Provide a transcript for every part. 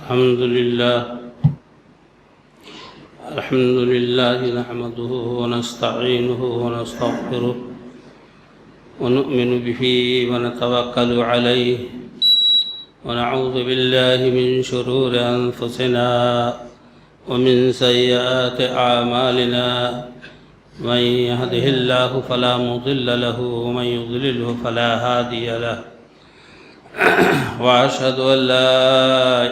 الحمد لله نحمده ونستعينه ونستغفره ونؤمن به ونتوكل عليه ونعوذ بالله من شرور أنفسنا ومن سيئات أعمالنا من يهده الله فلا مضل له ومن يضلله فلا هادي له وأشهد أن لا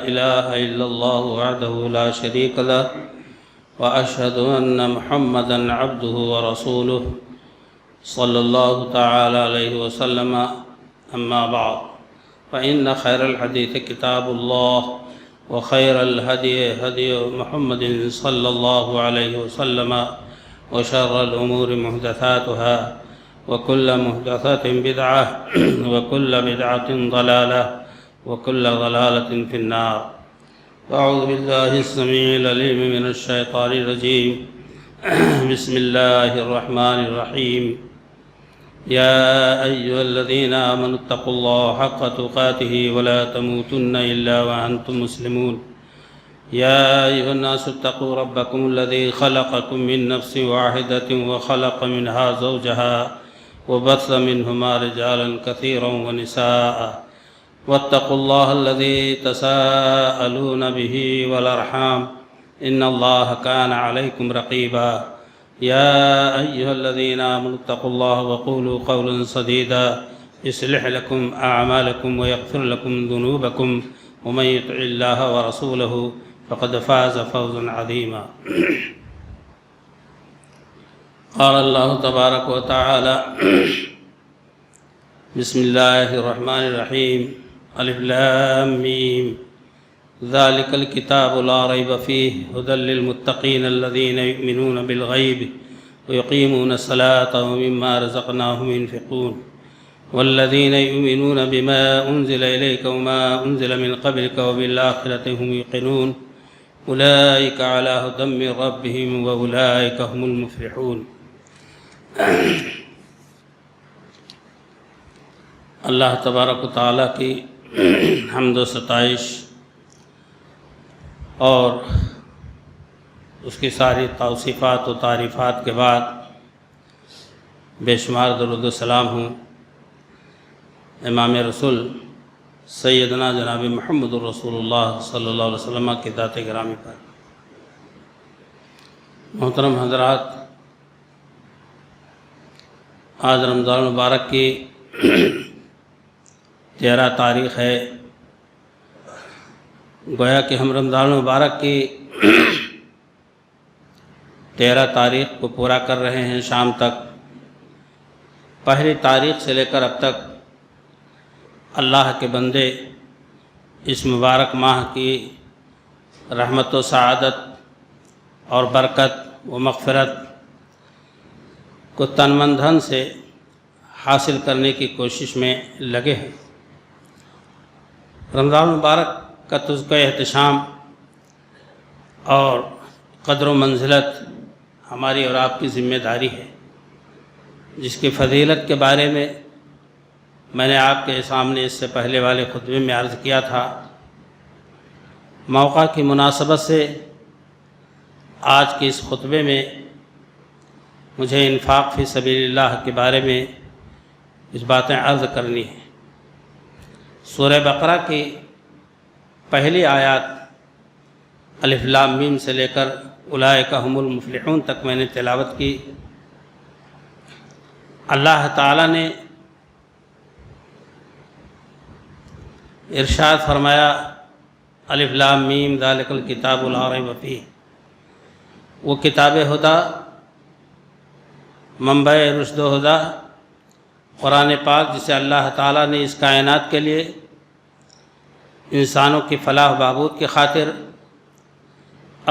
إله إلا الله وحده لا شريك له وأشهد أن محمدًا عبده ورسوله صلى الله تعالى عليه وسلم أما بعد فإن خير الحديث كتاب الله وخير الهدي هدي محمد صلى الله عليه وسلم وشر الأمور محدثاتها وكل محدثة بدعة وكل بدعة ضلالة وكل ضلالة في النار. أعوذ بالله السميع العليم من الشيطان الرجيم. بسم الله الرحمن الرحيم. يا أيها الذين آمنوا اتقوا الله حق تقاته ولا تموتن إلا وأنتم مسلمون. يا أيها الناس اتقوا ربكم الذي خلقكم من نفس واحدة وخلق منها زوجها وبث منهما رجالا كثيرا ونساء واتقوا الله الذي تساءلون به والأرحام إن الله كان عليكم رقيبا. يا أيها الذين آمنوا اتقوا الله وقولوا قولا سديدا يصلح لكم أعمالكم ويغفر لكم ذنوبكم ومن يطع الله ورسوله فقد فاز فوزا عظيما. قال الله تبارك وتعالى بسم الله الرحمن الرحيم. الف لام میم ذلك الكتاب لا ريب فيه هدى للمتقين الذين يؤمنون بالغيب ويقيمون الصلاة ومما رزقناهم ينفقون والذين يؤمنون بما أنزل إليك وما أنزل من قبلك وبالآخرة هم يوقنون أولئك على هدى من ربهم وأولئك هم المفلحون. اللہ تبارک و تعالیٰ کی حمد و ستائش اور اس کی ساری توصیفات و تعریفات کے بعد بے شمار درود و سلام ہوں امام رسول سیدنا جناب محمد الرسول اللہ صلی اللہ علیہ وسلم کی ذات گرامی پر. محترم حضرات، آج رمضان المبارک کی 13 تاریخ ہے. گویا کہ ہم رمضان المبارک کی 13 تاریخ کو پورا کر رہے ہیں. شام تک پہلی تاریخ سے لے کر اب تک اللہ کے بندے اس مبارک ماہ کی رحمت و سعادت اور برکت و مغفرت کو تن من دھن سے حاصل کرنے کی کوشش میں لگے ہیں. رمضان مبارک کا تذکرہ احتشام اور قدر و منزلت ہماری اور آپ کی ذمہ داری ہے، جس کی فضیلت کے بارے میں میں نے آپ کے سامنے اس سے پہلے والے خطبے میں عرض کیا تھا. موقع کی مناسبت سے آج کے اس خطبے میں مجھے انفاق فی سبیل اللہ کے بارے میں اس باتیں عرض کرنی ہیں. سورہ بقرہ کی پہلی آیات الف لام میم سے لے کر اولئک هم المفلحون تک میں نے تلاوت کی. اللہ تعالیٰ نے ارشاد فرمایا الف لام میم ذلک الکتاب لا ریب فیہ، وہ کتاب ہدیٰ، منبع رشد و ہدیٰ قرآن پاک، جسے اللہ تعالیٰ نے اس کائنات کے لیے انسانوں کی فلاح و بہبود کی خاطر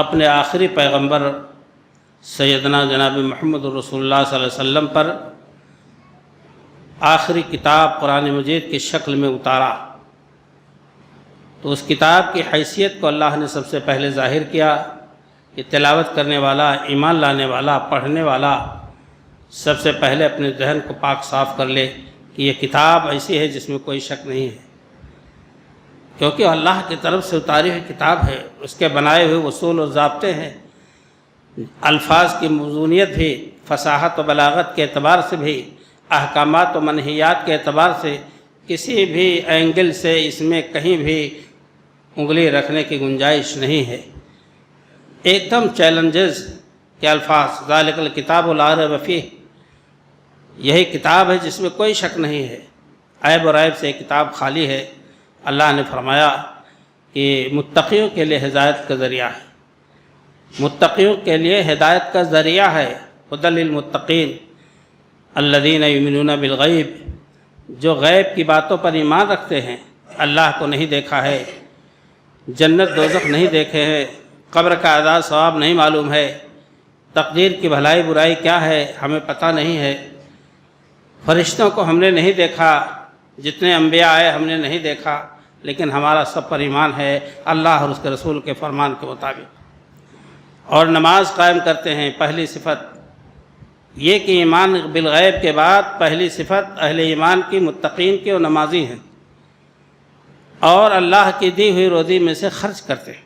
اپنے آخری پیغمبر سیدنا جناب محمد رسول اللہ صلی اللہ علیہ وسلم پر آخری کتاب قرآن مجید کی شکل میں اتارا. تو اس کتاب کی حیثیت کو اللہ نے سب سے پہلے ظاہر کیا کہ تلاوت کرنے والا، ایمان لانے والا، پڑھنے والا سب سے پہلے اپنے ذہن کو پاک صاف کر لے کہ یہ کتاب ایسی ہے جس میں کوئی شک نہیں ہے. کیونکہ اللہ کی طرف سے اتاری ہوئی کتاب ہے، اس کے بنائے ہوئے اصول و ضابطے ہیں، الفاظ کی موزونیت بھی، فصاحت و بلاغت کے اعتبار سے بھی، احکامات و منہیات کے اعتبار سے کسی بھی اینگل سے اس میں کہیں بھی انگلی رکھنے کی گنجائش نہیں ہے۔ ایک دم چیلنجز کے الفاظ، ذالک الکتاب لا ریب فیہ، یہی کتاب ہے جس میں کوئی شک نہیں ہے، عیب و ریب سے یہ کتاب خالی ہے۔ اللہ نے فرمایا کہ متقیوں کے لیے ہدایت کا ذریعہ ہے، متقیوں کے لیے ہدایت کا ذریعہ ہے۔ ھدی للمتقین الذین یؤمنون بالغیب، جو غیب کی باتوں پر ایمان رکھتے ہیں، اللہ کو نہیں دیکھا ہے، جنت دوزخ نہیں دیکھے ہیں، قبر کا عذاب ثواب نہیں معلوم ہے، تقدیر کی بھلائی برائی کیا ہے ہمیں پتہ نہیں ہے، فرشتوں کو ہم نے نہیں دیکھا، جتنے انبیاء آئے ہم نے نہیں دیکھا، لیکن ہمارا سب پر ایمان ہے اللہ اور اس کے رسول کے فرمان کے مطابق، اور نماز قائم کرتے ہیں۔ پہلی صفت یہ کہ ایمان بالغیب کے بعد پہلی صفت اہل ایمان کی، متقین کی، اور نمازی ہیں، اور اللہ کی دی ہوئی روزی میں سے خرچ کرتے ہیں،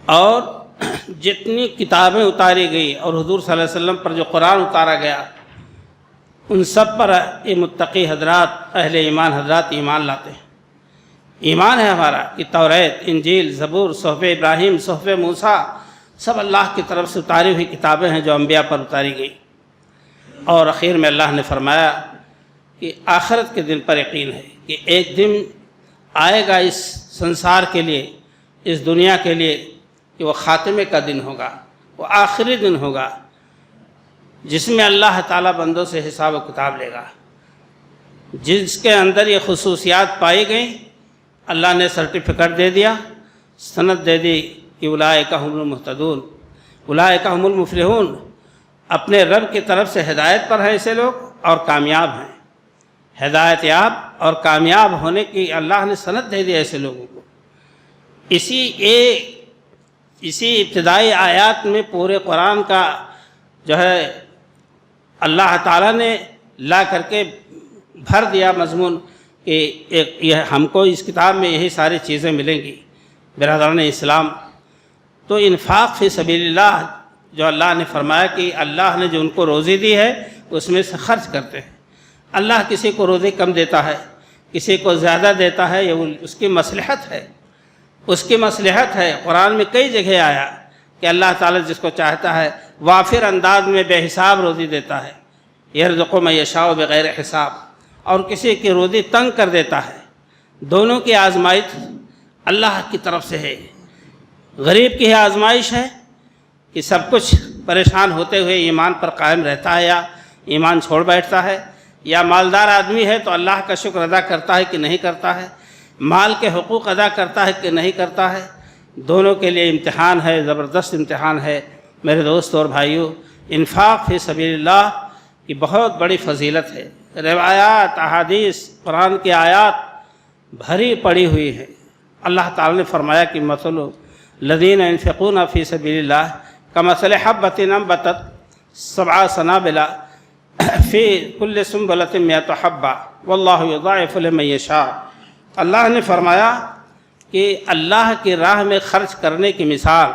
اور جتنی کتابیں اتاری گئی اور حضور صلی اللہ علیہ وسلم پر جو قرآن اتارا گیا ان سب پر یہ متقی حضرات، اہل ایمان حضرات ایمان لاتے ہیں۔ ایمان ہے ہمارا کہ توریت، انجیل، زبور، صحف ابراہیم، صحف موسیٰ سب اللہ کی طرف سے اتاری ہوئی کتابیں ہیں جو انبیاء پر اتاری گئی۔ اور اخیر میں اللہ نے فرمایا کہ آخرت کے دن پر یقین ہے کہ ایک دن آئے گا اس سنسار کے لیے، اس دنیا کے لیے، کہ وہ خاتمے کا دن ہوگا، وہ آخری دن ہوگا جس میں اللہ تعالیٰ بندوں سے حساب و کتاب لے گا۔ جس کے اندر یہ خصوصیات پائی گئیں، اللہ نے سرٹیفکیٹ دے دیا، سند دے دی کہ اولئک ھم المہتدون، اولئک ھم المفلحون، اپنے رب کی طرف سے ہدایت پر ہیں ایسے لوگ اور کامیاب ہیں۔ ہدایت یاب اور کامیاب ہونے کی اللہ نے سند دے دی ایسے لوگوں کو۔ اسی ابتدائی آیات میں پورے قرآن کا جو ہے اللہ تعالیٰ نے لا کر کے بھر دیا مضمون کہ یہ ہم کو اس کتاب میں یہی ساری چیزیں ملیں گی۔ برادران اسلام، تو انفاق فی سبیل اللہ جو اللہ نے فرمایا کہ اللہ نے جو ان کو روزی دی ہے اس میں سے خرچ کرتے ہیں۔ اللہ کسی کو روزی کم دیتا ہے، کسی کو زیادہ دیتا ہے، یہ اس کی مصلحت ہے، اس کی مصلحت ہے۔ قرآن میں کئی جگہ آیا کہ اللہ تعالیٰ جس کو چاہتا ہے وافر انداز میں بے حساب روزی دیتا ہے، یرزق من یشاء بغیر حساب، اور کسی کی روزی تنگ کر دیتا ہے۔ دونوں کی آزمائش اللہ کی طرف سے ہے۔ غریب کی آزمائش ہے کہ سب کچھ پریشان ہوتے ہوئے ایمان پر قائم رہتا ہے یا ایمان چھوڑ بیٹھتا ہے، یا مالدار آدمی ہے تو اللہ کا شکر ادا کرتا ہے کہ نہیں کرتا ہے، مال کے حقوق ادا کرتا ہے کہ نہیں کرتا ہے۔ دونوں کے لیے امتحان ہے، زبردست امتحان ہے۔ میرے دوست اور بھائیوں، انفاق فی سبیل اللہ کی بہت بڑی فضیلت ہے۔ روایات، احادیث، قرآن کی آیات بھری پڑی ہوئی ہے۔ اللہ تعالیٰ نے فرمایا کہ مثل الذین ينفقون فی سبیل اللہ کمثل حبۃ انبتت سبع سنابل فی کل سنبلۃ مئۃ حبۃ واللہ یضاعف لمن یشاء۔ اللہ نے فرمایا کہ اللہ کی راہ میں خرچ کرنے کی مثال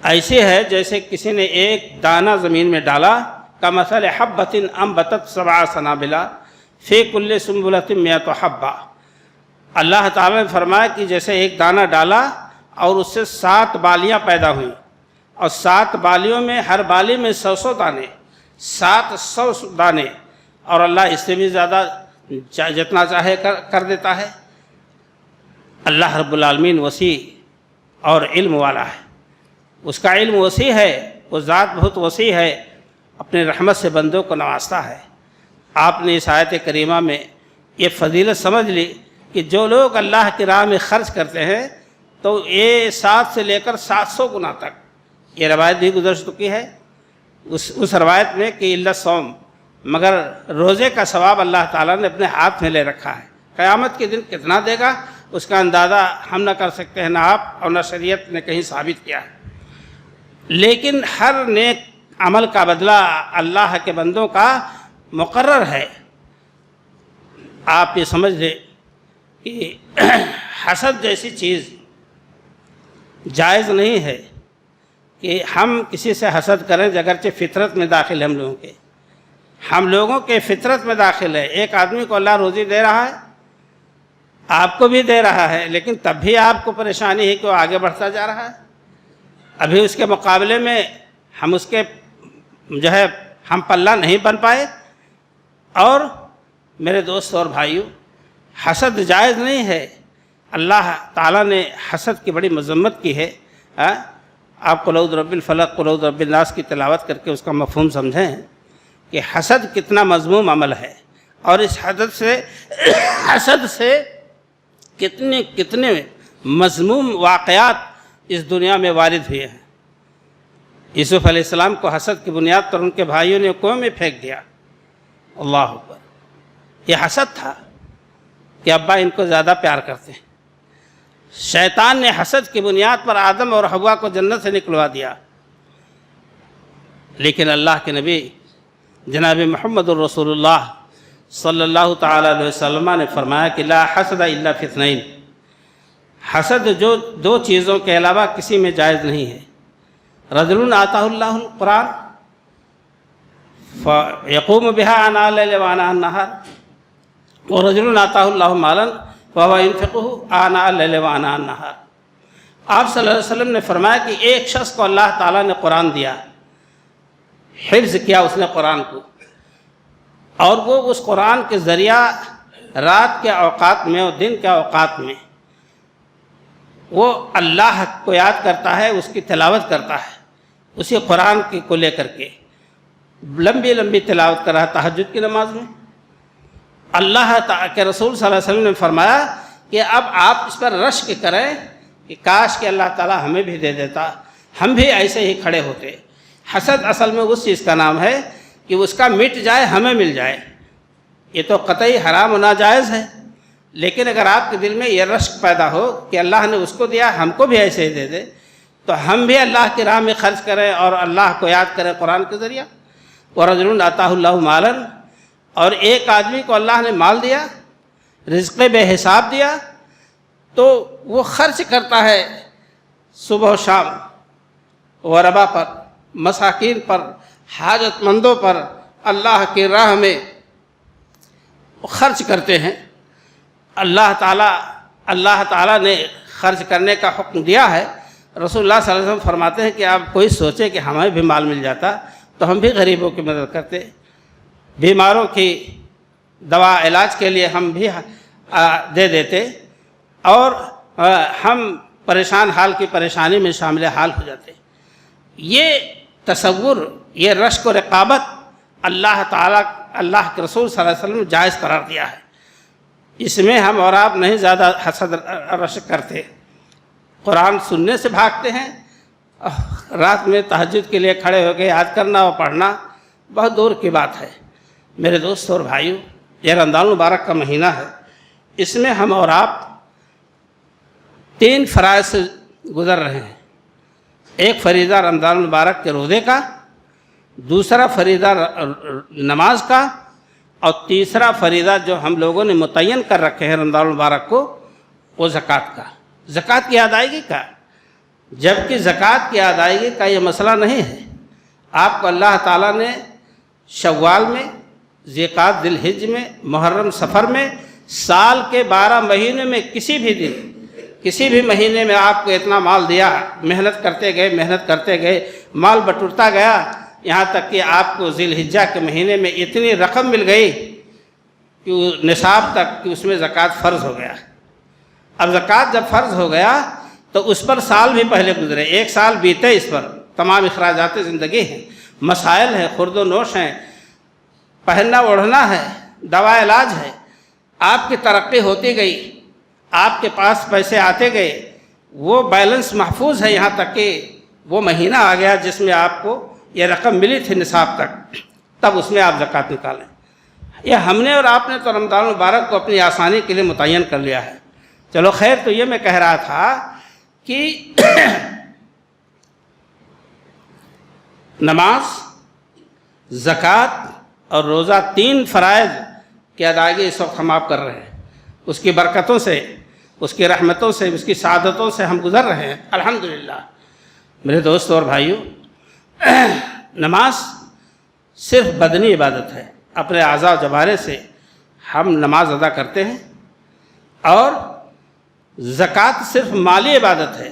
ایسی ہے جیسے کسی نے ایک دانہ زمین میں ڈالا، کمثل حبۃ انبتت سبع سنابل فی کل سنبلۃ مئۃ حبۃ۔ اللہ تعالیٰ نے فرمایا کہ جیسے ایک دانہ ڈالا اور اس سے 7 بالیاں پیدا ہوئیں، اور 7 بالیوں میں ہر بالی میں 100 دانے، 700 دانے، اور اللہ اس سے بھی زیادہ جتنا چاہے کر دیتا ہے۔ اللہ رب العالمین وسیع اور علم والا ہے، اس کا علم وسیع ہے، وہ ذات بہت وسیع ہے، اپنے رحمت سے بندوں کو نوازتا ہے۔ آپ نے اس آیت کریمہ میں یہ فضیلت سمجھ لی کہ جو لوگ اللہ کی راہ میں خرچ کرتے ہیں تو یہ 7 سے لے کر 700 گنا تک، یہ روایت بھی گزر چکی ہے اس روایت میں کہ الا صوم، مگر روزے کا ثواب اللہ تعالیٰ نے اپنے ہاتھ میں لے رکھا ہے۔ قیامت کے دن کتنا دے گا اس کا اندازہ ہم نہ کر سکتے ہیں، نہ آپ اور نہ شریعت نے کہیں ثابت کیا ہے، لیکن ہر نیک عمل کا بدلہ اللہ کے بندوں کا مقرر ہے۔ آپ یہ سمجھ لیں کہ حسد جیسی چیز جائز نہیں ہے کہ ہم کسی سے حسد کریں، اگرچہ فطرت میں داخل ہے ہم لوگوں کے فطرت میں داخل ہے۔ ایک آدمی کو اللہ روزی دے رہا ہے، آپ کو بھی دے رہا ہے، لیکن تب بھی آپ کو پریشانی ہے کہ وہ آگے بڑھتا جا رہا ہے۔ ابھی اس کے مقابلے میں ہم اس کے ہم پلہ نہیں بن پائے۔ اور میرے دوست اور بھائیوں، حسد جائز نہیں ہے۔ اللہ تعالیٰ نے حسد کی بڑی مذمت کی ہے۔ آپ قل اعوذ برب الفلق، قل اعوذ برب الناس کی تلاوت کر کے اس کا مفہوم سمجھیں کہ حسد کتنا مذموم عمل ہے، اور اس حسد سے کتنے مذموم واقعات اس دنیا میں وارد ہوئے ہیں۔ یوسف علیہ السلام کو حسد کی بنیاد پر ان کے بھائیوں نے کنویں میں پھینک دیا۔ اللہ اکبر! یہ حسد تھا کہ ابا ان کو زیادہ پیار کرتے ہیں۔ شیطان نے حسد کی بنیاد پر آدم اور حوا کو جنت سے نکلوا دیا، لیکن اللہ کے نبی جناب محمد الرسول اللہ صلی اللہ تعالیٰ علیہ وسلم نے فرمایا کہ لا حسد الا فی اثنین، حسد جو دو چیزوں کے علاوہ کسی میں جائز نہیں ہے۔ رجل آتاہ اللہ القرآن فیقوم بها آناء اللیل وآناء النہار، ورجل آتاہ اللہ مالا فہو ینفقہ آناء اللیل وآناء النہار۔ آپ صلی اللہ علیہ وسلم نے فرمایا کہ ایک شخص کو اللہ تعالیٰ نے قرآن دیا، حفظ کیا اس نے قرآن کو، اور وہ اس قرآن کے ذریعہ رات کے اوقات میں اور دن کے اوقات میں وہ اللہ کو یاد کرتا ہے، اس کی تلاوت کرتا ہے، اسی قرآن کو لے کر کے لمبی لمبی تلاوت کر رہا ہے تہجد کی نماز میں۔ اللہ تعالیٰ کے رسول صلی اللہ علیہ وسلم نے فرمایا کہ اب آپ اس پر رشک کریں کہ کاش کہ اللہ تعالیٰ ہمیں بھی دے دیتا، ہم بھی ایسے ہی کھڑے ہوتے۔ حسد اصل میں اس چیز کا نام ہے کہ اس کا مٹ جائے، ہمیں مل جائے۔ یہ تو قطعی حرام و ناجائز ہے، لیکن اگر آپ کے دل میں یہ رشک پیدا ہو کہ اللہ نے اس کو دیا، ہم کو بھی ایسے ہی دے دے، تو ہم بھی اللہ کی راہ میں خرچ کریں اور اللہ کو یاد کریں قرآن کے ذریعہ۔ وَرَجُلٌ آتَاهُ اللَّهُ مَالًا، اور ایک آدمی کو اللہ نے مال دیا، رزق بے حساب دیا، تو وہ خرچ کرتا ہے صبح و شام غربا پر، مساکین پر، حاجت مندوں پر، اللہ کی راہ میں خرچ کرتے ہیں۔ اللہ تعالیٰ نے خرچ کرنے کا حکم دیا ہے۔ رسول اللہ صلی اللہ علیہ وسلم فرماتے ہیں کہ آپ کوئی سوچے کہ ہمیں بھی مال مل جاتا تو ہم بھی غریبوں کی مدد کرتے، بیماروں کی دوا علاج کے لیے ہم بھی دے دیتے، اور ہم پریشان حال کی پریشانی میں شامل حال ہو جاتے۔ یہ تصور، یہ رشک و رقابت اللہ تعالیٰ، اللہ کے رسول صلی اللہ علیہ وسلم نے جائز قرار دیا ہے۔ اس میں ہم اور آپ نہیں زیادہ حسد رشک کرتے، قرآن سننے سے بھاگتے ہیں، رات میں تہجد کے لیے کھڑے ہو کے یاد کرنا اور پڑھنا بہت دور کی بات ہے۔ میرے دوست اور بھائیوں، یہ رمضان المبارک کا مہینہ ہے، اس میں ہم اور آپ 3 فرائض سے گزر رہے ہیں۔ ایک فریضہ رمضان المبارک کے روزے کا، دوسرا فریضہ نماز کا، اور تیسرا فریضہ جو ہم لوگوں نے متعین کر رکھے ہیں رمضان المبارک کو، وہ زکوٰۃ کا، زکوٰۃ کی ادائیگی کا۔ جبکہ زکوٰۃ کی ادائیگی کا یہ مسئلہ نہیں ہے۔ آپ کو اللہ تعالیٰ نے شوال میں، ذی-القعدہ، ذی الحجہ میں، محرم، صفر میں، سال کے 12 مہینے میں کسی بھی دن، کسی بھی مہینے میں آپ کو اتنا مال دیا، محنت کرتے گئے، مال بٹورتا گیا، یہاں تک کہ آپ کو ذی الحجہ کے مہینے میں اتنی رقم مل گئی کہ نصاب تک کہ اس میں زکوٰۃ فرض ہو گیا۔ اب زکوٰۃ جب فرض ہو گیا تو اس پر سال بھی پہلے گزرے، 1 سال بیتے، اس پر تمام اخراجات زندگی ہیں، مسائل ہیں، خورد و نوش ہیں، پہننا اوڑھنا ہے، دوا علاج ہے، آپ کی ترقی ہوتی گئی، آپ کے پاس پیسے آتے گئے، وہ بیلنس محفوظ ہے، یہاں تک کہ وہ مہینہ آ گیا جس میں آپ کو یہ رقم ملی تھی نصاب تک، تب اس میں آپ زکوٰۃ نکالیں۔ یہ ہم نے اور آپ نے تو رمضان المبارک کو اپنی آسانی کے لیے متعین کر لیا ہے۔ چلو خیر، تو یہ میں کہہ رہا تھا کہ نماز، زکوٰۃ اور روزہ 3 فرائض کی ادائیگی اس وقت ہم آپ کر رہے ہیں۔ اس کی برکتوں سے، اس کی رحمتوں سے، اس کی سعادتوں سے ہم گزر رہے ہیں الحمدللہ۔ میرے دوستوں اور بھائیوں، نماز صرف بدنی عبادت ہے، اپنے اعضاء و جوارح سے ہم نماز ادا کرتے ہیں، اور زکوٰۃ صرف مالی عبادت ہے،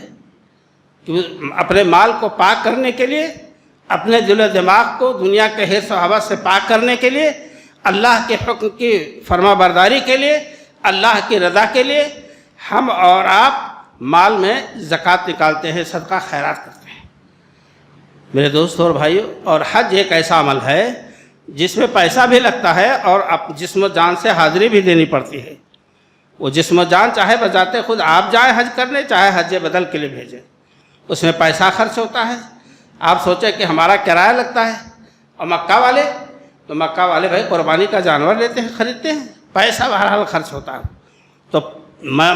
کہ اپنے مال کو پاک کرنے کے لیے، اپنے دل و دماغ کو دنیا کے حرص و حوث سے پاک کرنے کے لیے، اللہ کے حکم کی فرما برداری کے لیے، اللہ کی رضا کے لیے ہم اور آپ مال میں زکوٰۃ نکالتے ہیں، صدقہ خیرات کرتے ہیں۔ میرے دوستوں اور بھائیوں، اور حج ایک ایسا عمل ہے جس میں پیسہ بھی لگتا ہے اور جسم و جان سے حاضری بھی دینی پڑتی ہے۔ وہ جسم و جان چاہے بذات خود آپ جائیں حج کرنے، چاہے حج بدل کے لیے بھیجیں، اس میں پیسہ خرچ ہوتا ہے۔ آپ سوچیں کہ ہمارا کرایہ لگتا ہے، اور مکہ والے بھائی قربانی کا جانور لیتے ہیں، خریدتے ہیں، پیسہ بہرحال خرچ ہوتا ہے۔ تو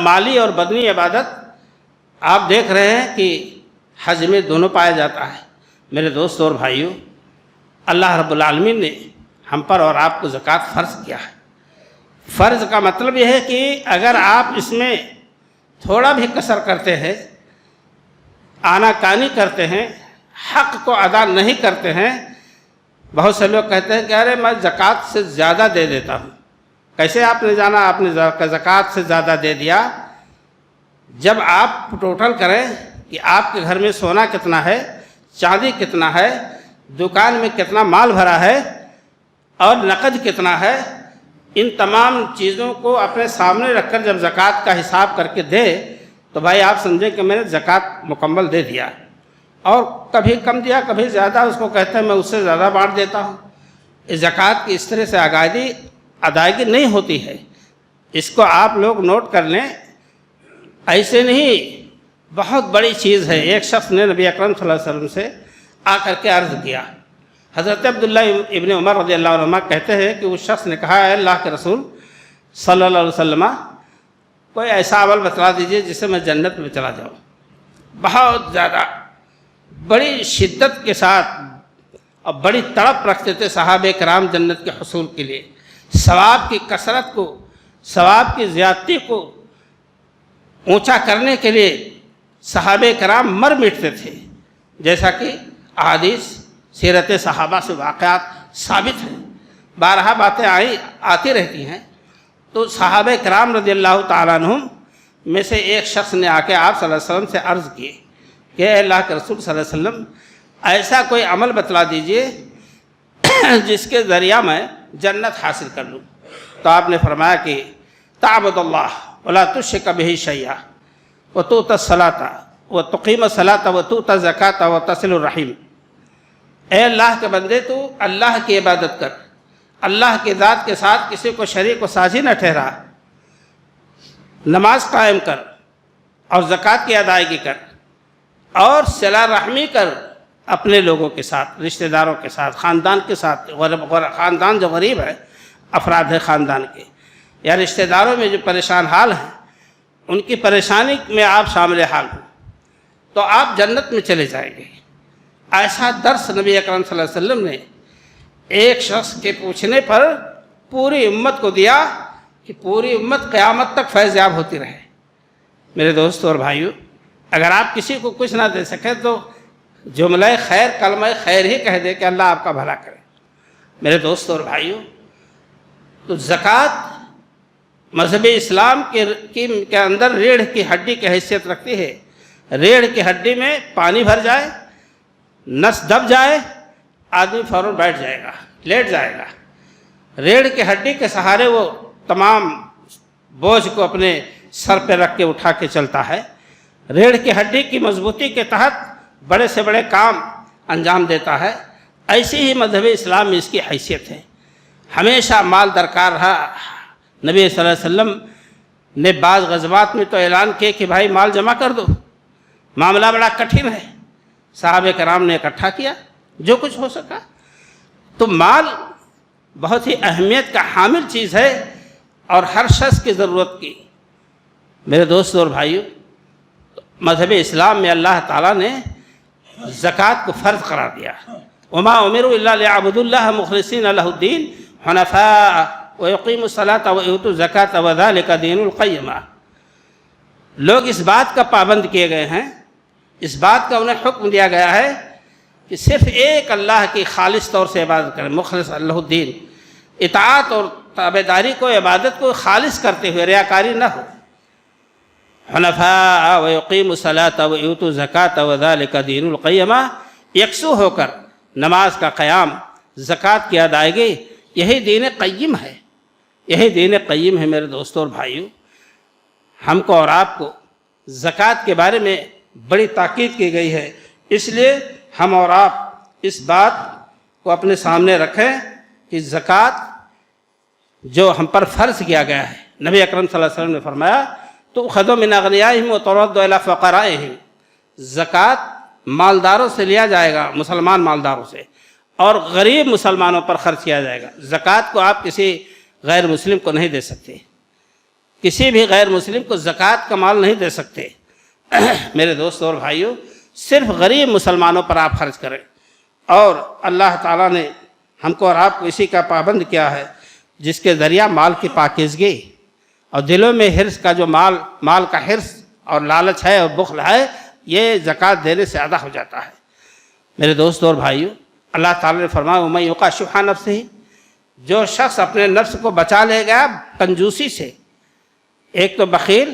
مالی اور بدنی عبادت آپ دیکھ رہے ہیں کہ حج میں دونوں پایا جاتا ہے۔ میرے دوستوں اور بھائیوں، اللہ رب العالمین نے ہم پر اور آپ کو زکوٰۃ فرض کیا ہے۔ فرض کا مطلب یہ ہے کہ اگر آپ اس میں تھوڑا بھی کسر کرتے ہیں، آناکانی کرتے ہیں، حق کو ادا نہیں کرتے ہیں، بہت سے لوگ کہتے ہیں کہ ارے میں زکوٰۃ سے زیادہ دے دیتا ہوں۔ کیسے آپ نے جانا آپ نے زکوٰۃ سے زیادہ دے دیا؟ جب آپ ٹوٹل کریں کہ آپ کے گھر میں سونا کتنا ہے، چاندی کتنا ہے، دکان میں کتنا مال بھرا ہے، اور نقد کتنا ہے، ان تمام چیزوں کو اپنے سامنے رکھ کر جب زکوٰۃ کا حساب کر کے دے تو بھائی آپ سمجھیں کہ میں نے زکوٰۃ مکمل دے دیا۔ اور کبھی کم دیا کبھی زیادہ، اس کو کہتے ہیں میں اس سے زیادہ بانٹ دیتا ہوں۔ اس زکوٰۃ کی اس طرح سے ادائیگی نہیں ہوتی ہے۔ اس کو آپ لوگ نوٹ کر لیں، ایسے نہیں، بہت بڑی چیز ہے۔ ایک شخص نے نبی اکرم صلی اللہ علیہ وسلم سے آ کر کے عرض کیا۔ حضرت عبداللہ ابن عمر رضی اللہ عنہما کہتے ہیں کہ اس شخص نے کہا، اے اللہ کے رسول صلی اللہ علیہ وسلم، کوئی ایسا عمل بتلا دیجئے جس سے میں جنت میں چلا جاؤں۔ بہت زیادہ بڑی شدت کے ساتھ اور بڑی تڑپ رکھتے تھے صحابہ کرام جنت کے حصول کے لیے، ثواب کی کثرت کو، ثواب کی زیادتی کو اونچا کرنے کے لیے صحابہ کرام مر مٹتے تھے، جیسا کہ احادیث سیرت صحابہ سے واقعات ثابت ہیں، بارہا باتیں آتی رہتی ہیں۔ تو صحابہ کرام رضی اللہ تعالیٰ عنہم میں سے ایک شخص نے آ کے آپ صلی اللہ علیہ وسلم سے عرض کی کہ اے اللہ کے رسول صلی اللہ علیہ وسلم، ایسا کوئی عمل بتلا دیجئے جس کے ذریعہ میں جنت حاصل کر لوں۔ تو آپ نے فرمایا کہ تعبد اللہ ولا تشرک بہ شیئا وتؤتی الصلاۃ وتقیم الصلاۃ وتؤتی الزکاۃ وتصل الرحم۔ اے اللہ کے بندے، تو اللہ کی عبادت کر، اللہ کی ذات کے ساتھ کسی کو شریک و ساجی نہ ٹھہرا، نماز قائم کر اور زکوٰۃ کی ادائیگی کر، اور صلہ رحمی کر اپنے لوگوں کے ساتھ، رشتہ داروں کے ساتھ، خاندان کے ساتھ۔ خاندان جو غریب ہے، افراد ہے خاندان کے یا رشتہ داروں میں جو پریشان حال ہیں، ان کی پریشانی میں آپ شامل حال ہوں تو آپ جنت میں چلے جائیں گے۔ ایسا درس نبی اکرم صلی اللہ علیہ وسلم نے ایک شخص کے پوچھنے پر پوری امت کو دیا کہ پوری امت قیامت تک فیض یاب ہوتی رہے۔ میرے دوستوں اور بھائیوں، اگر آپ کسی کو کچھ نہ دے سکیں تو جملہ خیر، کلمہ خیر ہی کہہ دے کہ اللہ آپ کا بھلا کرے۔ میرے دوستوں اور بھائیوں، تو زکوٰۃ مذہب اسلام کے اندر ریڑھ کی ہڈی کی حیثیت رکھتی ہے۔ ریڑھ کی ہڈی میں پانی بھر جائے، نس دب جائے، آدمی فوراً بیٹھ جائے گا، لیٹ جائے گا۔ ریڑھ کی ہڈی کے سہارے وہ تمام بوجھ کو اپنے سر پہ رکھ کے اٹھا کے چلتا ہے۔ ریڑھ کی ہڈی کی مضبوطی کے تحت بڑے سے بڑے کام انجام دیتا ہے۔ ایسی ہی مذہب اسلام میں اس کی حیثیت ہے۔ ہمیشہ مال درکار رہا۔ نبی صلی اللہ علیہ وسلم نے بعض غزوات میں تو اعلان کیا کہ بھائی مال جمع کر دو، معاملہ بڑا کٹھن ہے۔ صحابہ کرام نے اکٹھا کیا جو کچھ ہو سکا۔ تو مال بہت ہی اہمیت کا حامل چیز ہے اور ہر شخص کی ضرورت کی۔ میرے دوستوں اور بھائیوں، مذہب اسلام میں اللہ تعالیٰ نے زکوٰۃ کو فرض قرار دیا۔ وما امروا الا ليعبدوا الله مخلصين له الدين حنفاء وَيُقِيمُوا الصَّلَاةَ وَيُؤْتُوا الزَّكَاةَ وَذَلِكَ دِينُ الْقَيِّمَةِ۔ لوگ اس بات کا پابند کیے گئے ہیں، اس بات کا انہیں حکم دیا گیا ہے کہ صرف ایک اللہ کی خالص طور سے عبادت کریں، مخلص اللہ الدین، اطاعت اور تابعداری کو، عبادت کو خالص کرتے ہوئے ریاکاری نہ ہو۔ حنفاء ویقیموا الصلاۃ ویؤتوا الزکاۃ وذلک دین القیمہ، یکسو ہو کر نماز کا قیام، زکوٰۃ کی ادائیگی، یہی دین قیم ہے، یہی دین قیم ہے۔ میرے دوستوں اور بھائیوں، ہم کو اور آپ کو زکوٰۃ کے بارے میں بڑی تاکید کی گئی ہے، اس لیے ہم اور آپ اس بات کو اپنے سامنے رکھیں کہ زکوٰۃ جو ہم پر فرض کیا گیا ہے، نبی اکرم صلی اللہ علیہ وسلم نے فرمایا تؤخذ من اغنیائہم وترد الی فقرائہم، زکوٰۃ مالداروں سے لیا جائے گا، مسلمان مالداروں سے، اور غریب مسلمانوں پر خرچ کیا جائے گا۔ زکوٰۃ کو آپ کسی غیر مسلم کو نہیں دے سکتے، کسی بھی غیر مسلم کو زکوٰۃ کا مال نہیں دے سکتے۔ میرے دوستوں اور بھائیوں، صرف غریب مسلمانوں پر آپ خرچ کریں، اور اللہ تعالیٰ نے ہم کو اور آپ کو اسی کا پابند کیا ہے، جس کے ذریعہ مال کی پاکیزگی اور دلوں میں حرص کا جو مال کا حرص اور لالچ ہے اور بخل ہے، یہ زکوٰۃ دینے سے ادا ہو جاتا ہے۔ میرے دوستوں اور بھائیوں، اللہ تعالیٰ نے فرمایا وَمَن یُوقَ شُحَّ نَفْسِهِ، جو شخص اپنے نفس کو بچا لے گا کنجوسی سے، ایک تو بخیل،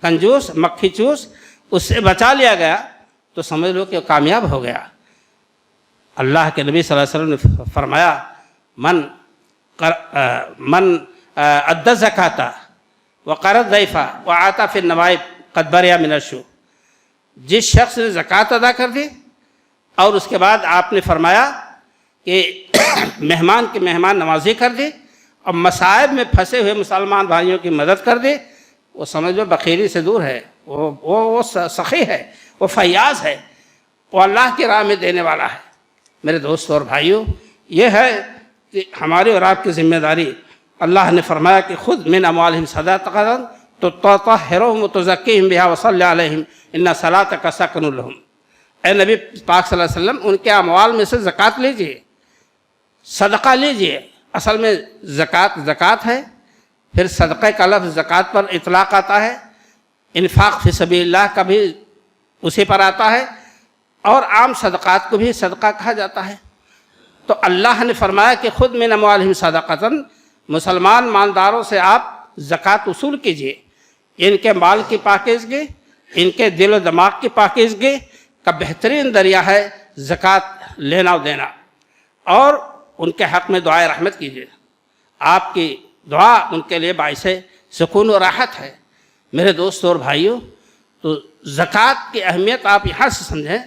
کنجوس، مکھی چوس، اس سے بچا لیا گیا تو سمجھ لو کہ کامیاب ہو گیا۔ اللہ کے نبی صلی اللہ علیہ وسلم نے فرمایا من ادى الزکاۃ وقر الضیف وآتى فی النوائب قد برئ من الشرک، جس شخص نے زکوٰۃ ادا کر دی اور اس کے بعد آپ نے فرمایا کہ مہمان کی مہمان نوازی کر دی اور مصائب میں پھنسے ہوئے مسلمان بھائیوں کی مدد کر دی، وہ سمجھ لو بخیلی سے دور ہے، وہ سخی ہے، وہ فیاض ہے، وہ اللہ کی راہ میں دینے والا ہے۔ میرے دوستوں اور بھائیوں، یہ ہے کہ ہماری اور آپ کی ذمہ داری۔ اللہ نے فرمایا کہ خذ من اموالہم صدقۃ تطہرہم وتزکیہم بہا وصلی علیہم ان صلاتک سکن لہم۔ اے نبی پاک صلی اللہ علیہ وسلم، ان کے اموال میں سے زکوٰۃ لیجئے، صدقہ لیجئے۔ اصل میں زکوٰۃ ہے، پھر صدقہ کا لفظ زکوٰۃ پر اطلاق آتا ہے، انفاق فی سبیل اللہ کا بھی اسی پر آتا ہے، اور عام صدقات کو بھی صدقہ کہا جاتا ہے۔ تو اللہ نے فرمایا کہ خود من اموالہم صدقۃ، مسلمان مالداروں سے آپ زکوٰۃ وصول کیجئے۔ ان کے مال کی پاکیزگی، ان کے دل و دماغ کی پاکیزگی کا بہترین ذریعہ ہے زکوٰۃ لینا و دینا، اور ان کے حق میں دعائے رحمت کیجئے۔ آپ کی دعا ان کے لیے باعث سکون و راحت ہے۔ میرے دوستوں اور بھائیوں، تو زکوٰۃ کی اہمیت آپ یہاں سے سمجھیں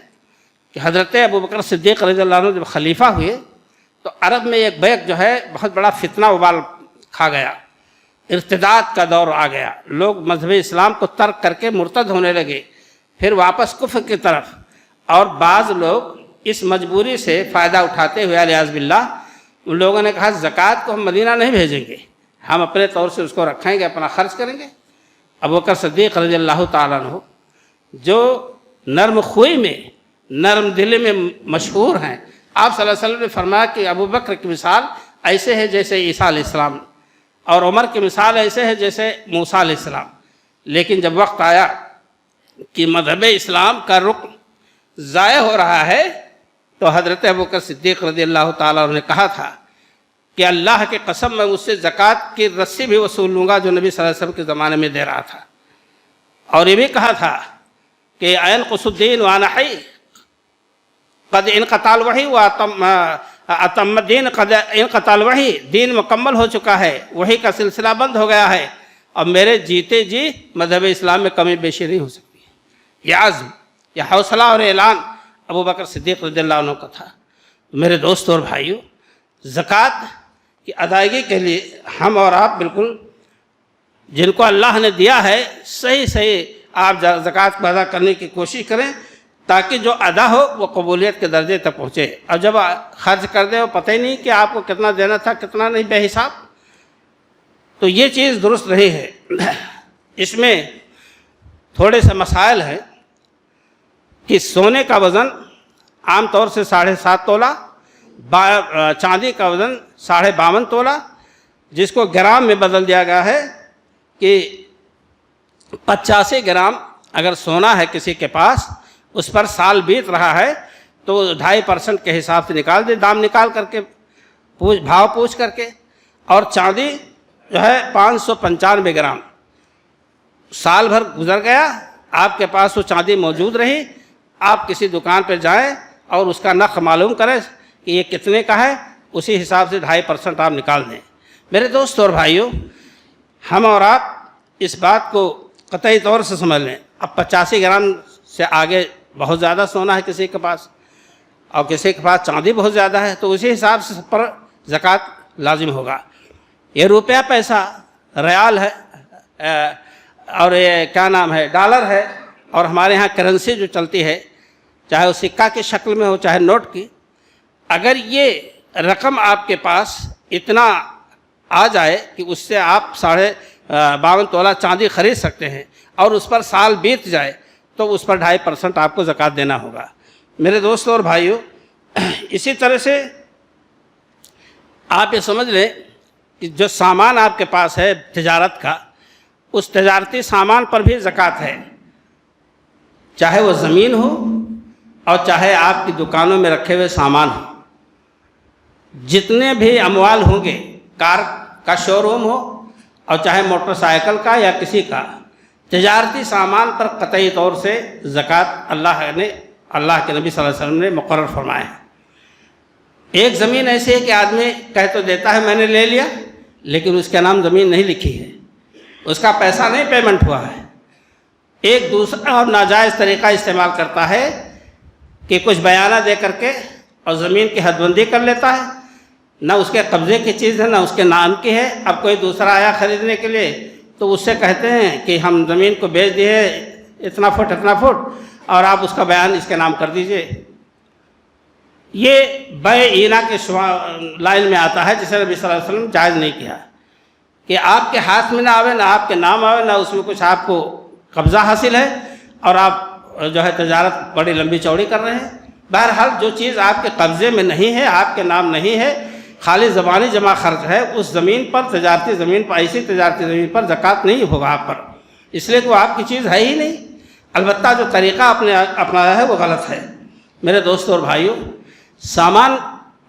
کہ حضرت ابوبکر صدیق رضی اللہ عنہ جب خلیفہ ہوئے تو عرب میں ایک بیک جو ہے بہت بڑا فتنہ وبال کھا گیا، ارتداد کا دور آ گیا، لوگ مذہب اسلام کو ترک کر کے مرتد ہونے لگے، پھر واپس کفر کی طرف، اور بعض لوگ اس مجبوری سے فائدہ اٹھاتے ہوئے علیاذ باللہ ان لوگوں نے کہا زکوٰۃ کو ہم مدینہ نہیں بھیجیں گے، ہم اپنے طور سے اس کو رکھیں گے، اپنا خرچ کریں گے۔ ابوبکر صدیق رضی اللہ تعالیٰ عنہ جو نرم خوئی میں، نرم دلی میں مشہور ہیں، آپ صلی اللہ علیہ وسلم نے فرمایا کہ ابوبکر کی مثال ایسے ہے جیسے عیسیٰ علیہ السلام، اور عمر کی مثال ایسے ہے جیسے موسیٰ علیہ السلام۔ لیکن جب وقت آیا کہ مذہب اسلام کا رکن ضائع ہو رہا ہے تو حضرت ابوبکر صدیق رضی اللہ تعالیٰ عنہ نے کہا تھا کہ اللہ کی قسم میں اس سے زکوٰۃ کی رسی بھی وصول لوں گا جو نبی صلی اللہ علیہ وسلم کے زمانے میں دے رہا تھا، اور یہ بھی کہا تھا کہ اینقص الدین وانا حی قد انقطع الوحی واتم الدین قد انقطع الوحی، دین مکمل ہو چکا ہے، وحی کا سلسلہ بند ہو گیا ہے، اور میرے جیتے جی مذہب اسلام میں کمی بیشی نہیں ہو سکتی۔ یہ عزم، یہ حوصلہ اور اعلان ابوبکر صدیق رضی اللہ عنہ کا تھا۔ میرے دوستوں اور بھائیوں، زکوٰۃ کی ادائیگی کے لیے ہم اور آپ بالکل جن کو اللہ نے دیا ہے صحیح آپ زکوٰۃ کو ادا کرنے کی کوشش کریں، تاکہ جو ادا ہو وہ قبولیت کے درجے تک پہنچے، اور جب خرچ کر دے وہ پتہ ہی نہیں کہ آپ کو کتنا دینا تھا کتنا نہیں بے حساب، تو یہ چیز درست نہیں ہے۔ اس میں تھوڑے سے مسائل ہیں کہ سونے کا وزن عام طور سے 7.5 تولہ، چاندی کا وزن 52.5 تولہ، جس کو گرام میں بدل دیا گیا ہے کہ 85 گرام اگر سونا ہے کسی کے پاس، اس پر سال بیت رہا ہے تو 2.5% کے حساب سے نکال دے، دام نکال کر کے بھاؤ پوچھ کر کے۔ اور چاندی جو ہے 595 گرام، سال بھر گزر گیا، آپ کے پاس وہ چاندی موجود رہی، آپ کسی دکان پہ جائیں اور اس کا نرخ معلوم کریں کہ یہ کتنے کا ہے، اسی حساب سے 2.5% آپ نکال دیں۔ میرے دوست اور بھائیوں، ہم اور آپ اس بات کو قطعی طور سے سمجھ لیں، اب 85 گرام سے آگے بہت زیادہ سونا ہے کسی کے پاس اور کسی کے پاس چاندی بہت زیادہ ہے، تو اسی حساب سے سب پر زکوٰۃ لازم ہوگا۔ یہ روپیہ پیسہ، ریال ہے اور یہ کیا نام ہے، ڈالر ہے، اور ہمارے ہاں کرنسی جو چلتی ہے، چاہے وہ سکہ کی شکل میں ہو چاہے نوٹ کی، اگر یہ رقم آپ کے پاس اتنا آ جائے کہ اس سے آپ 52 تولہ چاندی خرید سکتے ہیں اور اس پر سال بیت جائے تو اس پر 2.5% آپ کو زکوٰۃ دینا ہوگا۔ میرے دوستوں اور بھائیوں، اسی طرح سے آپ یہ سمجھ لیں کہ جو سامان آپ کے پاس ہے تجارت کا، اس تجارتی سامان پر بھی زکوٰۃ ہے، چاہے وہ زمین ہو اور چاہے آپ کی دکانوں میں رکھے ہوئے سامان ہو۔ جتنے بھی اموال ہوں گے، کار کا شو روم ہو اور چاہے موٹر سائیکل کا یا کسی کا، تجارتی سامان پر قطعی طور سے زکوٰۃ اللہ کے نبی صلی اللہ علیہ وسلم نے مقرر فرمایا ہے۔ ایک زمین ایسی ہے کہ آدمی کہہ تو دیتا ہے میں نے لے لیا، لیکن اس کے نام زمین نہیں لکھی ہے، اس کا پیسہ نہیں پیمنٹ ہوا ہے۔ ایک دوسرا اور ناجائز طریقہ استعمال کرتا ہے کہ کچھ بیانہ دے کر کے اور زمین کی حد بندی کر لیتا ہے، نہ اس کے قبضے کی چیز ہے نہ اس کے نام کی ہے۔ اب کوئی دوسرا آیا خریدنے کے لیے تو اس سے کہتے ہیں کہ ہم زمین کو بیچ دیے اتنا فٹ اور آپ اس کا بیان اس کے نام کر دیجئے۔ یہ بیع اینا کے لائن میں آتا ہے، جسے نبی صلی اللہ علیہ وسلم جائز نہیں کیا کہ آپ کے ہاتھ میں نہ آوے، نہ آپ کے نام آوے، نہ اس میں کچھ آپ کو قبضہ حاصل ہے اور آپ جو ہے تجارت بڑی لمبی چوڑی کر رہے ہیں۔ بہرحال جو چیز آپ کے قبضے میں نہیں ہے، آپ کے نام نہیں ہے، خالی زبانی جمع خرچ ہے، اس زمین پر، تجارتی زمین پر، ایسی تجارتی زمین پر زکوٰۃ نہیں ہوگا آپ پر، اس لیے کہ وہ آپ کی چیز ہے ہی نہیں۔ البتہ جو طریقہ آپ نے اپنایا ہے وہ غلط ہے۔ میرے دوستوں اور بھائیوں، سامان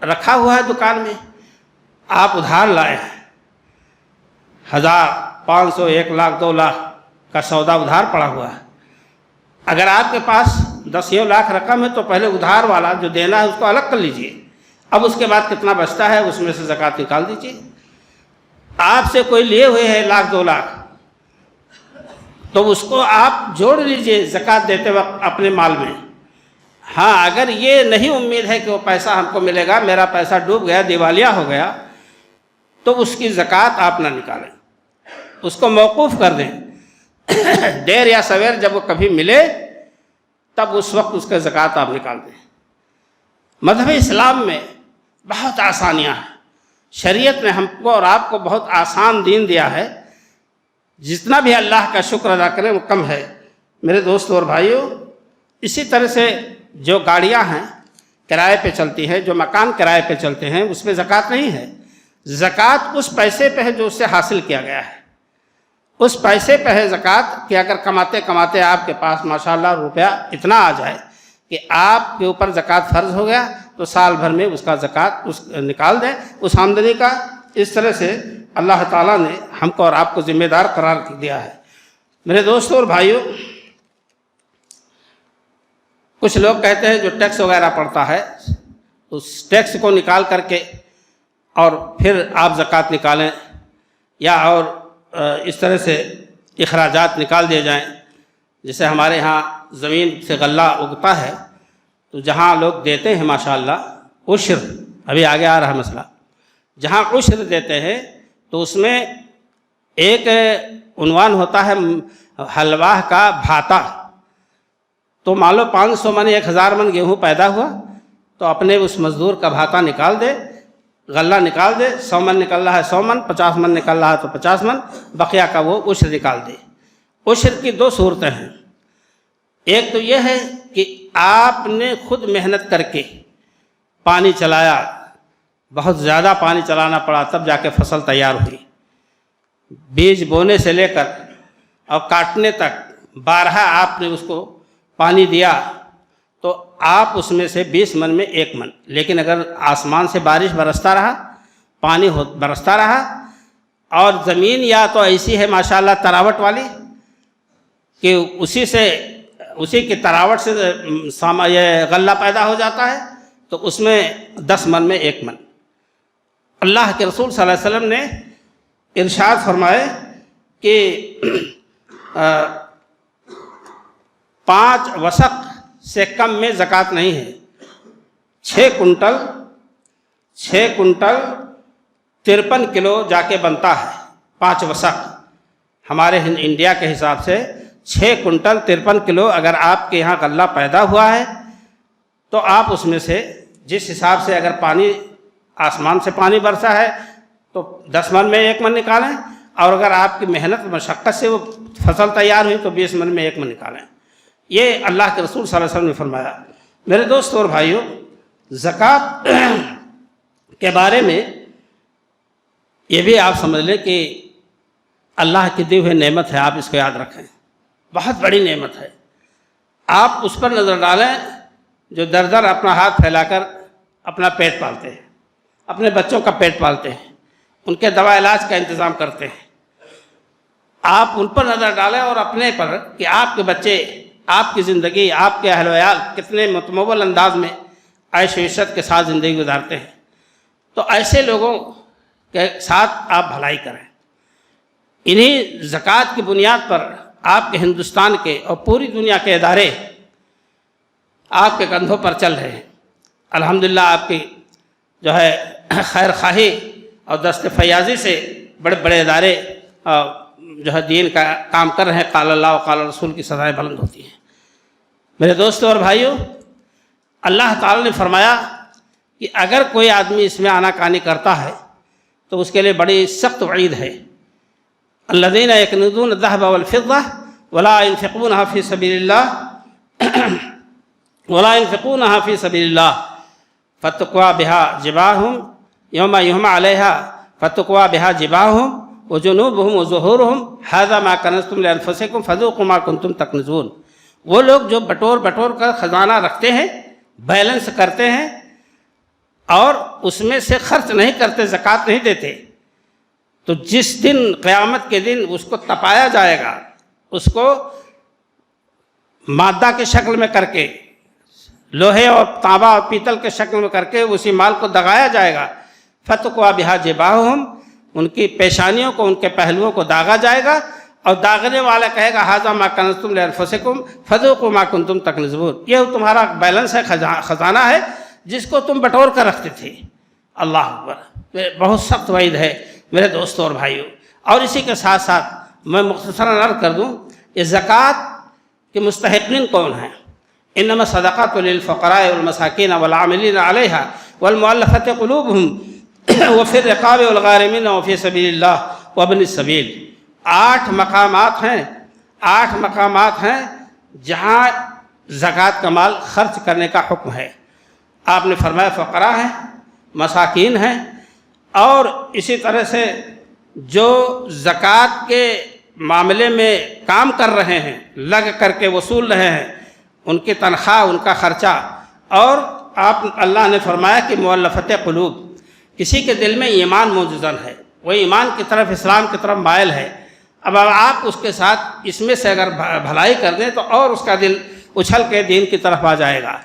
رکھا ہوا ہے دکان میں، آپ ادھار لائے ہیں، 1000 500 1 لاکھ 2 لاکھ کا سودا ادھار پڑا ہوا ہے۔ اگر آپ کے پاس 10 لاکھ رقم ہے تو پہلے ادھار والا جو دینا ہے اس کو الگ کر لیجئے، اب اس کے بعد کتنا بچتا ہے اس میں سے زکوٰۃ نکال دیجئے۔ آپ سے کوئی لیے ہوئے ہے 1 لاکھ 2 لاکھ تو اس کو آپ جوڑ لیجئے زکوٰۃ دیتے وقت اپنے مال میں۔ ہاں، اگر یہ نہیں امید ہے کہ وہ پیسہ ہم کو ملے گا، میرا پیسہ ڈوب گیا، دیوالیہ ہو گیا، تو اس کی زکوٰۃ آپ نہ نکالیں، اس کو موقوف کر دیں۔ دیر یا سویر جب وہ کبھی ملے تب اس وقت اس کا زکوٰۃ آپ نکال دیں۔ مذہب اسلام میں بہت آسانیاں ہیں، شریعت نے ہم کو اور آپ کو بہت آسان دین دیا ہے، جتنا بھی اللہ کا شکر ادا کریں وہ کم ہے۔ میرے دوستوں اور بھائیوں، اسی طرح سے جو گاڑیاں ہیں کرائے پہ چلتی ہیں، جو مکان کرائے پہ چلتے ہیں، اس میں زکوٰۃ نہیں ہے۔ زکوٰۃ اس پیسے پہ ہے جو اس سے حاصل کیا گیا ہے، اس پیسے پہ ہے زکوٰۃ کہ اگر کماتے کماتے آپ کے پاس ماشاءاللہ روپیہ اتنا آ جائے کہ آپ کے اوپر زکوٰۃ فرض ہو گیا تو سال بھر میں اس کا زکوٰۃ نکال دیں اس آمدنی کا۔ اس طرح سے اللہ تعالیٰ نے ہم کو اور آپ کو ذمہ دار قرار دیا ہے۔ میرے دوستوں اور بھائیوں، کچھ لوگ کہتے ہیں جو ٹیکس وغیرہ پڑتا ہے اس ٹیکس کو نکال کر کے اور پھر آپ زکوٰۃ نکالیں، یا اور اس طرح سے اخراجات نکال دیے جائیں۔ جیسے ہمارے ہاں زمین سے غلہ اگتا ہے تو جہاں لوگ دیتے ہیں ماشاءاللہ عشر، ابھی آگے آ رہا مسئلہ، جہاں عشر دیتے ہیں تو اس میں ایک عنوان ہوتا ہے حلواہ کا بھاتا۔ تو مان لو 500 من 1000 من گیہوں پیدا ہوا تو اپنے اس مزدور کا بھاتا نکال دے، غلہ نکال دے، 100 من نکل رہا ہے 100 من، 50 من نکل رہا ہے تو 50 من، بقیہ کا وہ عشر نکال دے۔ عشر کی 2 صورتیں ہیں، ایک تو یہ ہے کہ آپ نے خود محنت کر کے پانی چلایا، بہت زیادہ پانی چلانا پڑا تب جا کے فصل تیار ہوئی. بیج بونے سے لے کر اور کاٹنے تک بارہا آپ نے اس کو پانی دیا تو آپ اس میں سے 20 من میں 1 من. لیکن اگر آسمان سے بارش برستا رہا، پانی برستا رہا، اور زمین یا تو ایسی ہے ماشاءاللہ تراوٹ والی کہ اسی کی تراوٹ سے یہ غلہ پیدا ہو جاتا ہے، تو اس میں 10 من میں 1 من. اللہ کے رسول صلی اللہ علیہ وسلم نے ارشاد فرمائے کہ 5 وسق سے کم میں زکوٰۃ نہیں ہے. 6 کنٹل 53 کلو جا کے بنتا ہے 5 وسق. ہمارے انڈیا کے حساب سے 6 کنٹل 53 کلو اگر آپ کے یہاں غلہ پیدا ہوا ہے تو آپ اس میں سے جس حساب سے اگر پانی آسمان سے پانی برسا ہے تو 10 من میں 1 من نکالیں، اور اگر آپ کی محنت مشقت سے وہ فصل تیار ہوئی تو 20 من میں 1 من نکالیں. یہ اللہ کے رسول صلی اللہ علیہ وسلم نے فرمایا. میرے دوستوں اور بھائیوں، زکوٰۃ کے بارے میں یہ بھی آپ سمجھ لیں کہ اللہ کی دی ہوئی نعمت ہے، آپ اس کو یاد رکھیں. بہت بڑی نعمت ہے. آپ اس پر نظر ڈالیں جو در در اپنا ہاتھ پھیلا کر اپنا پیٹ پالتے ہیں، اپنے بچوں کا پیٹ پالتے ہیں، ان کے دوا علاج کا انتظام کرتے ہیں. آپ ان پر نظر ڈالیں اور اپنے پر کہ آپ کے بچے، آپ کی زندگی، آپ کے اہل و عیال کتنے متمول انداز میں عیش و عشرت کے ساتھ زندگی گزارتے ہیں. تو ایسے لوگوں کے ساتھ آپ بھلائی کریں. انہی زکوٰۃ کی بنیاد پر آپ کے ہندوستان کے اور پوری دنیا کے ادارے آپ کے کندھوں پر چل رہے ہیں. الحمدللہ آپ کی جو ہے خیر خواہی اور دست فیاضی سے بڑے بڑے ادارے جو ہے دین کا کام کر رہے ہیں. قال اللہ و قال رسول کی سزائیں بلند ہوتی ہیں. میرے دوستوں اور بھائیوں، اللہ تعالی نے فرمایا کہ اگر کوئی آدمی اس میں آناکانی کرتا ہے تو اس کے لیے بڑی سخت وعید ہے. الذین یکنزون الذهب والفضة ولا ينفقونها في سبيل الله فتقوى بها جباههم يوم يحمى عليها فتقوى بها جباههم وجنوبهم وظهورهم هذا ما كنزتم لأنفسكم فذوقوا ما كنتم تكنزون. وہ لوگ جو بٹور کر خزانہ رکھتے ہیں، بیلنس کرتے ہیں اور اس میں سے خرچ نہیں کرتے، زکوٰۃ نہیں دیتے، تو جس دن قیامت کے دن اس کو تپایا جائے گا، اس کو مادہ کی شکل میں کر کے، لوہے اور تانبا اور پیتل کے شکل میں کر کے اسی مال کو دغایا جائے گا. فتقوا بہا جباہم، ان کی پیشانیوں کو، ان کے پہلوؤں کو داغا جائے گا، اور داغنے والا کہے گا ھذا ما کنزتم لانفسکم فذوقوا ما کنتم تکنزون. یہ تمہارا بیلنس ہے، خزانہ ہے جس کو تم بٹور کر رکھتے تھے. اللہ اکبر. بہت سخت وعید ہے میرے دوستوں اور بھائیوں. اور اسی کے ساتھ ساتھ میں مختصراً عرض کر دوں، یہ زکوٰۃ کے مستحقین کون ہیں؟ انما الصدقات للفقراء والمساکین والعاملین علیہا والمؤلفۃ قلوبهم وفی الرقاب والغارمین وفی سبیل اللہ وابن السبیل. 8 مقامات ہیں جہاں زکوٰۃ کا مال خرچ کرنے کا حکم ہے. آپ نے فرمایا فقراء ہیں، مساکین ہیں، اور اسی طرح سے جو زکوٰۃ کے معاملے میں کام کر رہے ہیں، لگ کر کے وصول رہے ہیں، ان کی تنخواہ، ان کا خرچہ. اور اللہ نے فرمایا کہ مؤلفۃ قلوب، کسی کے دل میں ایمان موجزن ہے، وہ ایمان کی طرف، اسلام کی طرف مائل ہے. اب آپ اس کے ساتھ اس میں سے اگر بھلائی کر دیں تو اور اس کا دل اچھل کے دین کی طرف آ جائے گا.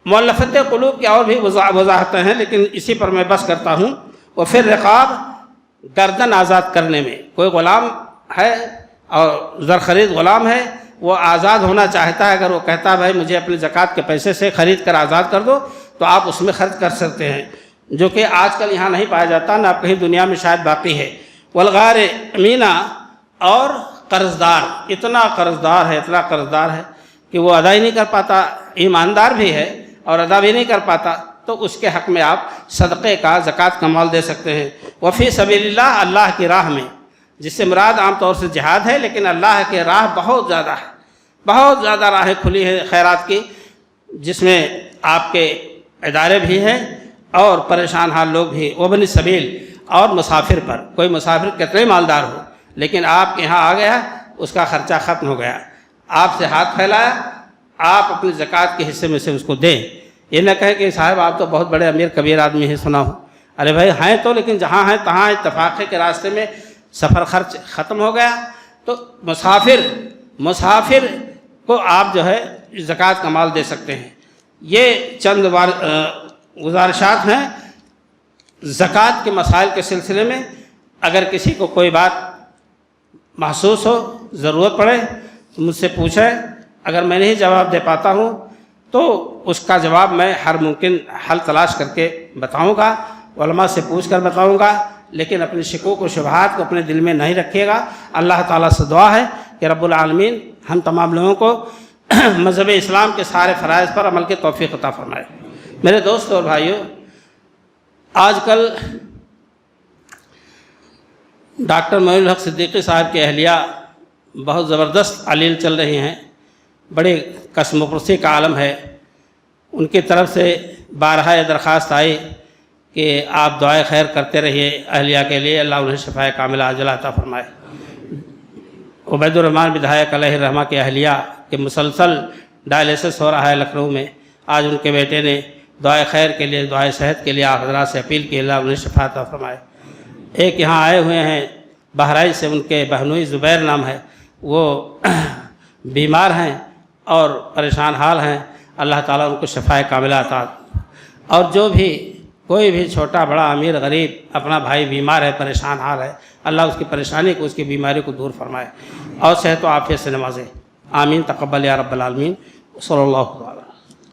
مؤلفۃ قلوب کی اور بھی وضاحتیں ہیں، لیکن اسی پر میں بس کرتا ہوں. اور پھر رقاب، گردن آزاد کرنے میں. کوئی غلام ہے اور زرخرید غلام ہے، وہ آزاد ہونا چاہتا ہے، اگر وہ کہتا ہے بھائی مجھے اپنے زکوٰۃ کے پیسے سے خرید کر آزاد کر دو، تو آپ اس میں خرچ کر سکتے ہیں، جو کہ آج کل یہاں نہیں پایا جاتا، نہ کہیں دنیا میں شاید باقی ہے. والغارمین، اور قرضدار. اتنا قرضدار ہے کہ وہ ادا ہی نہیں کر پاتا، ایماندار بھی ہے اور ادا بھی نہیں کر پاتا، تو اس کے حق میں آپ صدقے کا، زکوٰۃ کا مال دے سکتے ہیں. وفی سبیل اللہ، اللہ کی راہ میں، جس سے مراد عام طور سے جہاد ہے، لیکن اللہ کے راہ بہت زیادہ ہے، بہت زیادہ راہیں کھلی ہیں خیرات کی، جس میں آپ کے ادارے بھی ہیں اور پریشان حال لوگ بھی، وابن سبیل، اور مسافر پر، کوئی مسافر کتنے مالدار ہو لیکن آپ کے یہاں آ گیا، اس کا خرچہ ختم ہو گیا، آپ سے ہاتھ پھیلایا، آپ اپنی زکوٰۃ کے حصے میں سے اس کو دیں۔ یہ نہ کہیں کہ صاحب آپ تو بہت بڑے امیر کبیر آدمی ہیں، سنا ہو۔ ارے بھائی ہیں تو، لیکن جہاں ہیں تہاں اتفاقے کے راستے میں سفر خرچ ختم ہو گیا، تو مسافر کو آپ جو ہے زکوٰۃ کا مال دے سکتے ہیں۔ یہ چند گزارشات ہیں زکوٰۃ کے مسائل کے سلسلے میں۔ اگر کسی کو کوئی بات محسوس ہو، ضرورت پڑے تو مجھ سے پوچھیں، اگر میں نہیں جواب دے پاتا ہوں تو اس کا جواب میں ہر ممکن حل تلاش کر کے بتاؤں گا، علماء سے پوچھ کر بتاؤں گا، لیکن اپنی شکوک و شبہات کو اپنے دل میں نہیں رکھیے گا۔ اللہ تعالیٰ سے دعا ہے کہ رب العالمین ہم تمام لوگوں کو مذہب اسلام کے سارے فرائض پر عمل کی توفیق عطا فرمائے۔ میرے دوستوں اور بھائیوں، آج کل ڈاکٹر معین الحق صدیقی صاحب کی اہلیہ بہت زبردست علیل چل رہی ہیں، بڑے قسم و پرسی کا عالم ہے۔ ان کی طرف سے بارہا یہ درخواست آئی کہ آپ دعائے خیر کرتے رہیے اہلیہ کے لیے، اللہ انہیں شفائے کاملہ عاجلہ عطا فرمائے۔ عبید الرحمن بدھائک علیہ الرحمہ کی اہلیہ کہ مسلسل ڈائلیسس ہو رہا ہے لکھنؤ میں، آج ان کے بیٹے نے دعائے خیر کے لیے، دعائے صحت کے لیے آپ حضرات سے اپیل کی، اللہ انہیں شفا عطا فرمائے۔ ایک یہاں آئے ہوئے ہیں بہرائچ سے، ان کے بہنوئی زبیر نام ہے، وہ بیمار ہیں اور پریشان حال ہیں، اللہ تعالیٰ ان کو شفائے کاملہ عطا۔ اور جو بھی کوئی بھی چھوٹا بڑا امیر غریب اپنا بھائی بیمار ہے، پریشان حال ہے، اللہ اس کی پریشانی کو، اس کی بیماری کو دور فرمائے اور صحت و عافیت سے نوازے۔ آمین، تقبل یا رب العالمین، صلی اللہ علیہ وسلم۔